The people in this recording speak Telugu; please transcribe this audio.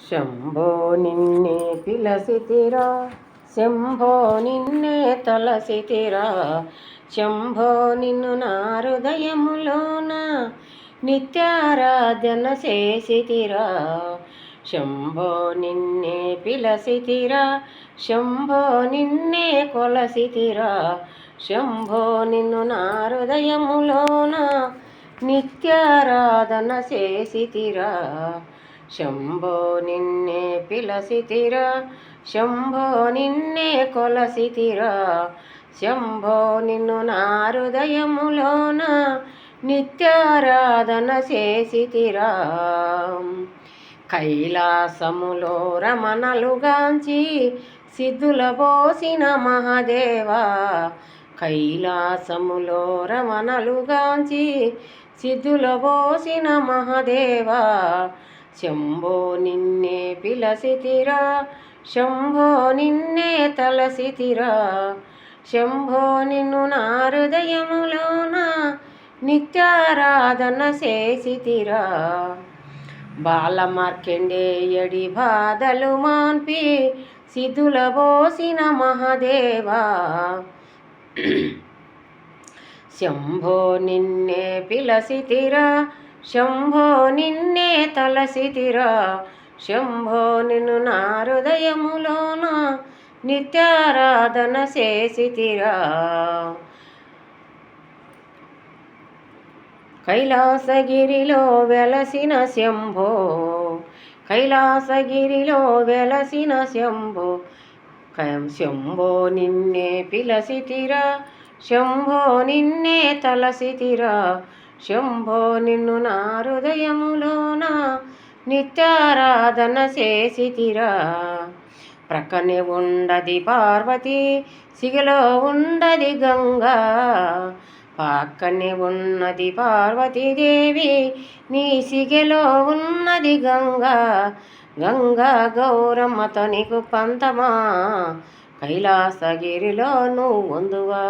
శంభో నిన్నే పిలసితిరా, శంభో నిన్నే తలసితిరా, శంభో నిన్ను నా హృదయములోన నిత్యారాధన చేసితిరా. శంభో నిన్నే పిలసితిరా, శంభో నిన్నే కొలసితిరా, శంభో నిన్ను నా హృదయములోన నిత్యారాధన చేసితిరా. శంభో నిన్నే పిలసితిరా, శంభో నిన్నే కొలసితిరా, శంభో నిన్ను నా హృదయములోన నిత్యారాధన చేసితిరా. కైలాసములో రమణలుగాంచి సిద్ధుల పోసిన మహాదేవా, కైలాసములో రమణలుగాంచి సిద్ధుల పోసిన మహాదేవా, శంభో నిన్నే పిలసితిరా, శంభో నిన్నే తలసితిరా, శంభో నిన్ను నా హృదయములోన నిత్యారాధన చేసితిరా. బాలమార్కండేయుడి బాధలు మాన్పి సిద్ధుల పోసిన మహాదేవా, శంభో నిన్నే పిలసితిరా, శంభో నిన్నే తలసితిరా, శంభో నిన్ను నా హృదయములోన నిత్యారాధన చేసితిరా. కైలాసగిరిలో వెలసిన శంభో, కైలాసగిరిలో వెలసిన శంభో, శంభో నిన్నే పిలసితిరా, శంభో నిన్నే తలసితిరా, శంభో నిన్ను నా హృదయములోన నిత్యారాధన చేసితిరా. ప్రక్కనే ఉండది పార్వతి, సిగలో ఉండది గంగా, పక్కనే ఉన్నది పార్వతీదేవి, నీ సిగలో ఉన్నది గంగా. గంగా గౌరమ్మతో నీకు పంతమా, కైలాసగిరిలో నువ్వు ఉందువా.